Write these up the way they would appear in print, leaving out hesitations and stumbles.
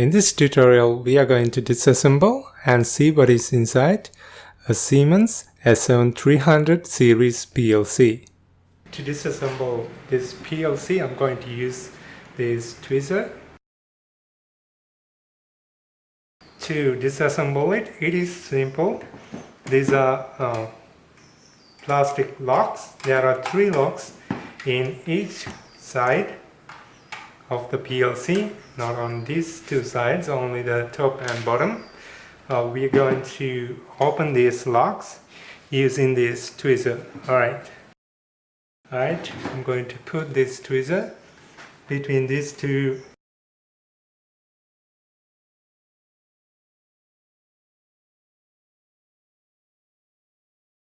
In this tutorial, we are going to disassemble and see what is inside a Siemens S7-300 series PLC. To disassemble this PLC, I'm going to use this tweezer. To disassemble it, it is simple. These are plastic locks. There are 3 locks in each side of the PLC, not on these 2 sides, only the top and bottom. We are going to open these locks using this tweezer. Alright, I'm going to put this tweezer between these 2 .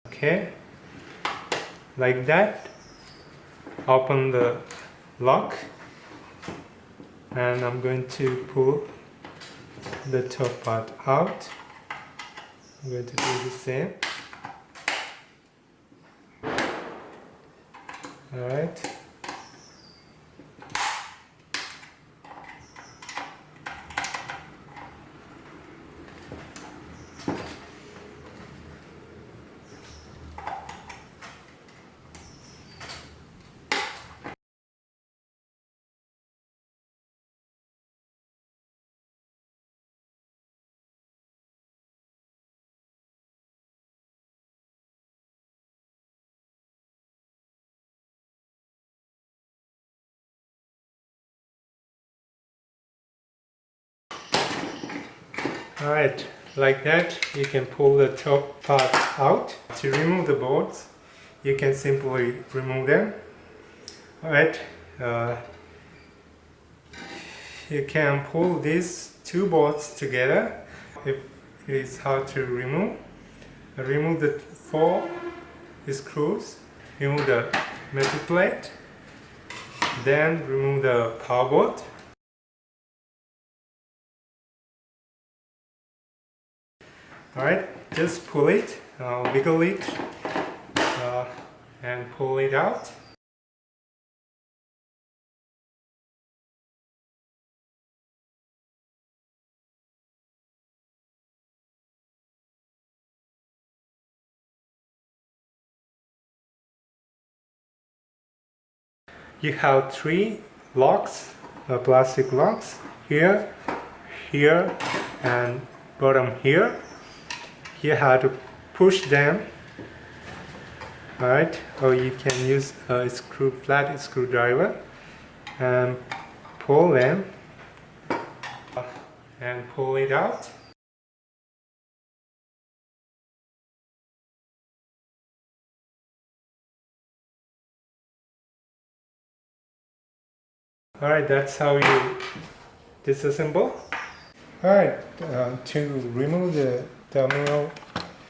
Okay, like that. Open the lock, and I'm going to pull the top part out. I'm going to do the same. Alright. Alright, like that you can pull the top part out. To remove the boards, you can simply remove them. Alright, you can pull these 2 boards together if it is hard to remove. Remove the 4 screws, remove the metal plate, then remove the power board. Alright, just pull it, wiggle it, and pull it out. You have 3 locks, plastic locks, here, here, and bottom here. You have to push them, right? Or you can use a flat screwdriver and pull them and pull it out. Alright, that's how you disassemble. Alright, to remove the terminal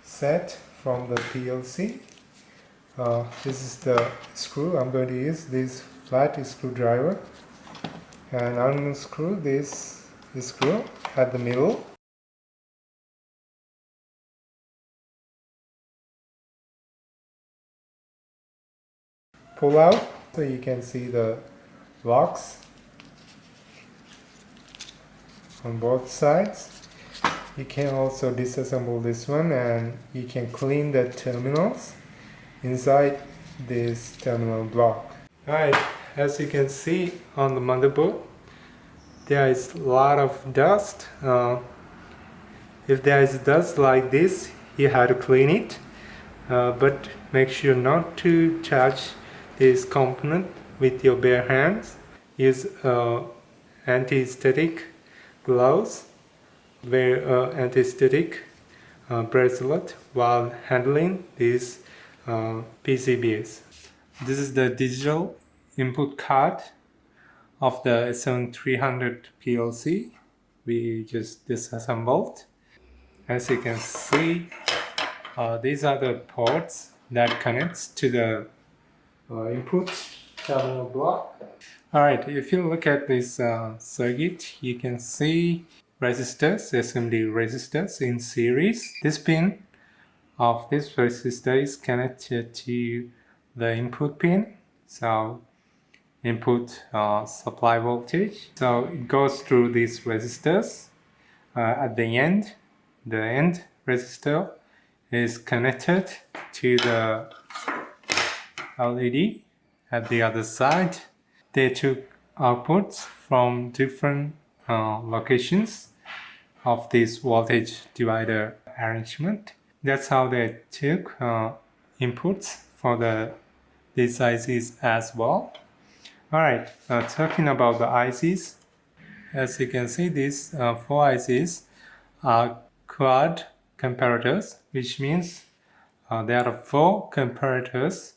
set from the PLC, this is the screw. I'm going to use this flat screwdriver and unscrew this screw at the middle. Pull out so you can see the locks on both sides. You can also disassemble this one, and you can clean the terminals inside this terminal block. Alright, as you can see on the motherboard, there is a lot of dust. If there is dust like this, you have to clean it, but make sure not to touch this component with your bare hands. Use anti-static gloves. Wear anti-static bracelet while handling these PCBs. This is the digital input card of the S7-300 PLC we just disassembled. As you can see, these are the ports that connects to the input terminal block. Alright, if you look at this circuit, you can see resistors, SMD resistors in series. This pin of this resistor is connected to the input pin. So input supply voltage. So it goes through these resistors. At the end resistor is connected to the LED at the other side. They took outputs from different locations of this voltage divider arrangement. That's how they took inputs for these ICs as well. Alright, talking about the ICs, as you can see, these 4 ICs are quad comparators, which means there are 4 comparators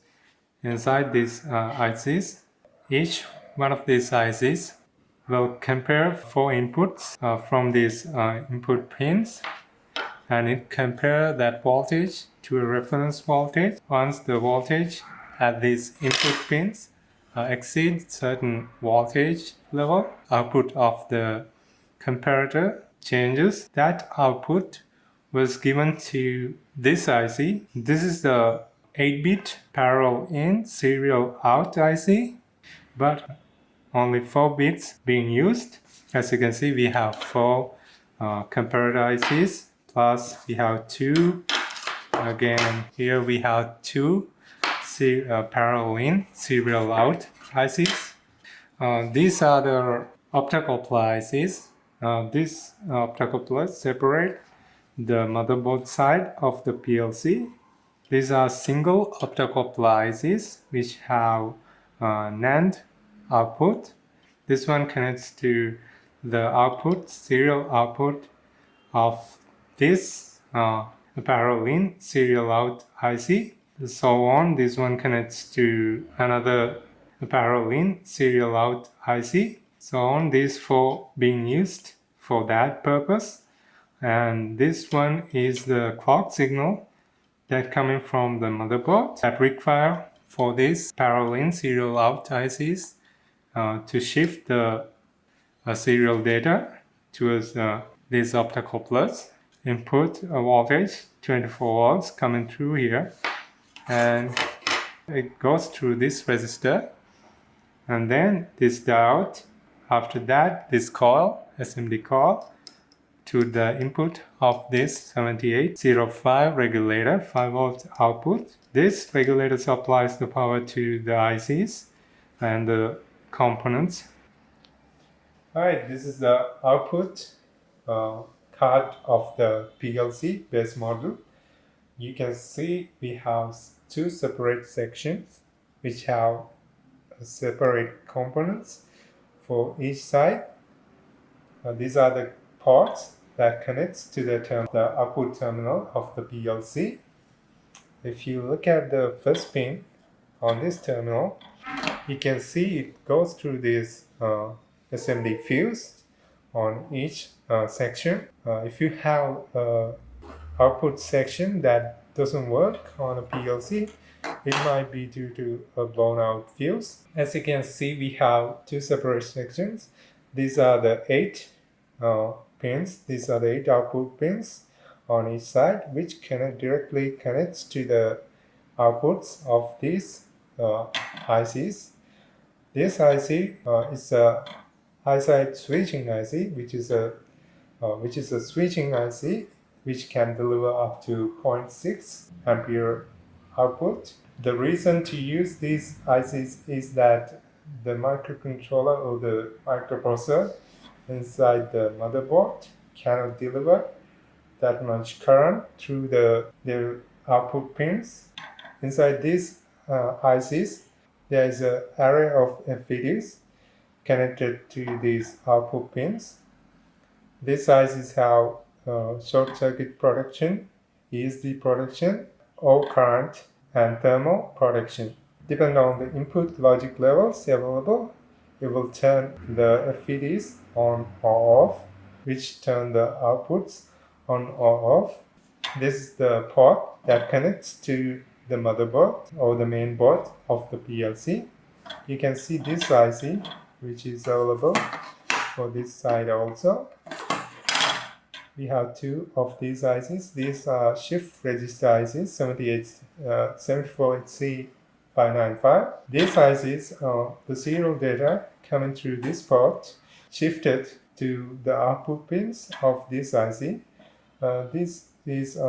inside these ICs. Each one of these ICs will compare 4 inputs from these input pins, and it compare that voltage to a reference voltage. Once the voltage at these input pins exceeds certain voltage level, output of the comparator changes. That output was given to this IC. This is the 8-bit parallel in serial out IC, but only 4 bits being used. As you can see, we have 4 comparator ICs, plus we have 2. Again, here we have 2 parallel in serial out ICs. These are the optocoupler ICs. These optocouplers separate the motherboard side of the PLC. These are single optocoupler ICs which have NAND output. This one connects to the output, serial output of this parallel in serial out IC. So on, this one connects to another parallel in serial out IC. So on, these 4 being used for that purpose. And this one is the clock signal that coming from the motherboard that require for this parallel in serial out ICs to shift the serial data towards these optocouplers. Input voltage 24 volts coming through here, and it goes through this resistor, and then this diode. After that, this coil, SMD coil, to the input of this 7805 regulator, 5 volt output. This regulator supplies the power to the ICs and the components. Alright, this is the output card of the PLC base model. You can see we have 2 separate sections which have separate components for each side. These are the ports that connects to the output terminal of the PLC. If you look at the first pin on this terminal, you can see it goes through this SMD fuse on each section. If you have an output section that doesn't work on a PLC, it might be due to a blown out fuse. As you can see, we have 2 separate sections. These are the 8 pins. These are the 8 output pins on each side, which directly connects to the outputs of these ICs. This IC is a high-side switching IC, which is a switching IC which can deliver up to 0.6 ampere output. The reason to use these ICs is that the microcontroller or the microprocessor inside the motherboard cannot deliver that much current through their output pins. Inside these ICs, there is an array of FETs connected to these output pins. These ICs have short circuit protection, ESD protection, or current and thermal protection. Depending on the input logic levels available, it will turn the FETs on or off, which turn the outputs on or off. This is the port that connects to the motherboard or the main board of the PLC. You can see this IC, which is available for this side also. We have 2 of these ICs. These are shift register ICs, 74HC S7-300 These ICs are the serial data coming through this port shifted to the output pins of this IC. This is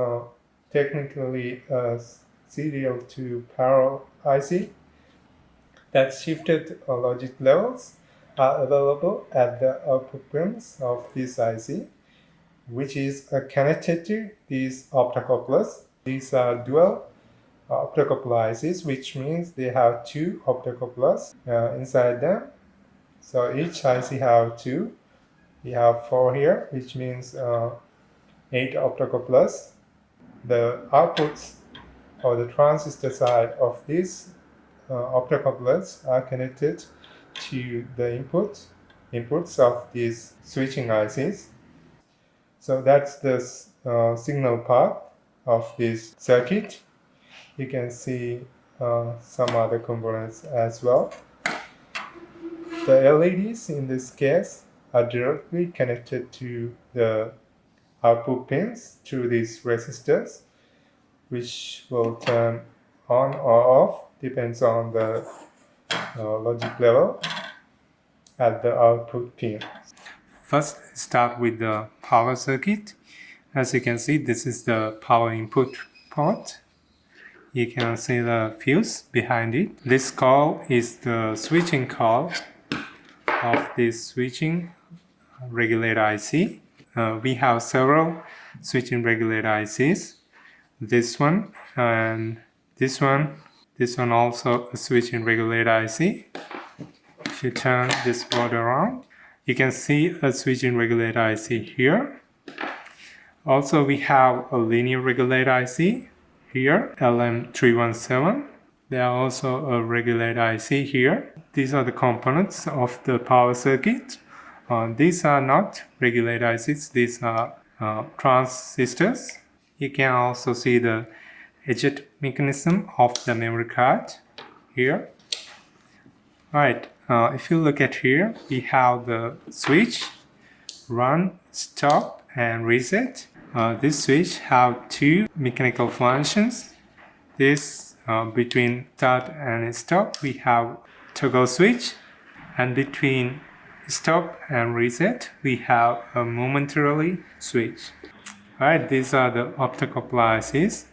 technically a serial to parallel IC that shifted logic levels are available at the output pins of this IC, which is connected to these optocouplers. These are dual optocoupler ICs, which means they have two optocouplers inside them. So each IC have two. We have 4 here, which means 8 optocouplers. The outputs or the transistor side of these optocouplers are connected to the inputs of these switching ICs. So that's the signal part of this circuit. You can see some other components as well. The LEDs in this case are directly connected to the output pins through these resistors, which will turn on or off, depends on the logic level at the output pin. First, start with the power circuit. As you can see, this is the power input port. You can see the fuse behind it. This coil is the switching coil of this switching regulator IC. We have several switching regulator ICs. This one and this one also a switching regulator IC. If you turn this board around, you can see a switching regulator IC here. Also, we have a linear regulator IC here, LM317. There are also a regulator IC here. These are the components of the power circuit. These are not regulator ICs, these are transistors. You can also see the eject mechanism of the memory card here. Alright, if you look at here, we have the switch, run, stop, and reset. This switch have two mechanical functions. This between start and stop, we have toggle switch, and between stop and reset, we have a momentarily switch. Alright, these are the optocoupler ICs.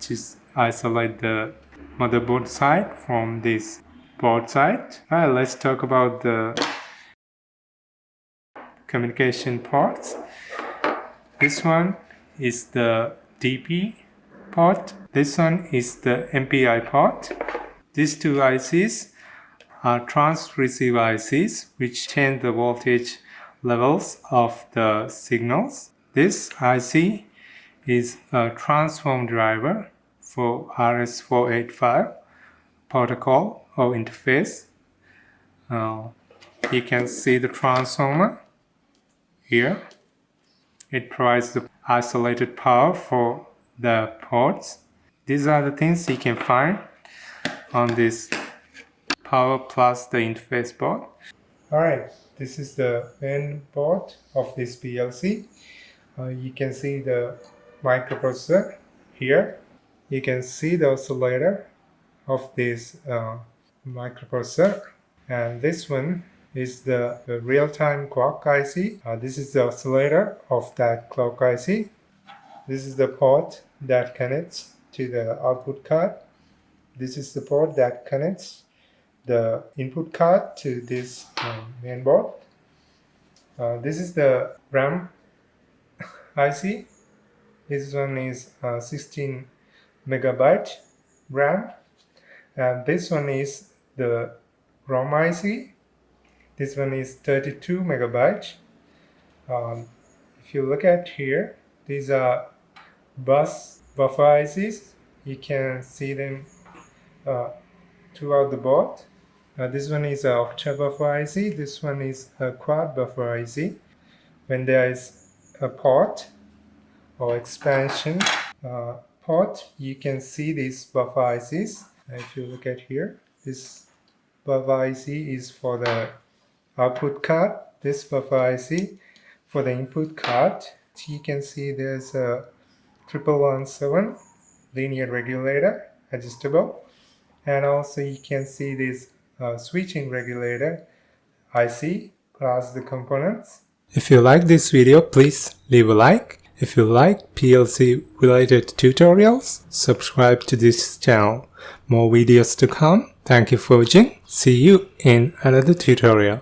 Just isolate the motherboard side from this board side. Alright, let's talk about the communication ports. This one is the DP port. This one is the MPI port. These two ICs are trans-receiver ICs, which change the voltage levels of the signals. This IC is a transform driver for RS485 protocol or interface. You can see the transformer here. It provides the isolated power for the ports. These are the things you can find on this power plus the interface board. Alright, this is the main board of this PLC. You can see the microprocessor here. You can see the oscillator of this microprocessor, and this one is the real-time clock IC. This is the oscillator of that clock IC. This is the port that connects to the output card. This is the port that connects the input card to this main board. This is the RAM IC. This one is 16 megabyte RAM, and this one is the ROM IC. This one is 32 megabyte. If you look at here, these are bus buffer ICs. You can see them throughout the board. This one is an octa buffer IC. This one is a quad buffer IC. When there is a port or expansion port, you can see these buffer ICs. If you look at here, this buffer IC is for the output card. This buffer IC for the input card. You can see there's a 1117 linear regulator adjustable. and also you can see this switching regulator IC plus the components. If you like this video, please leave a like. If you like PLC related tutorials, subscribe to this channel. More videos to come. Thank you for watching. See you in another tutorial.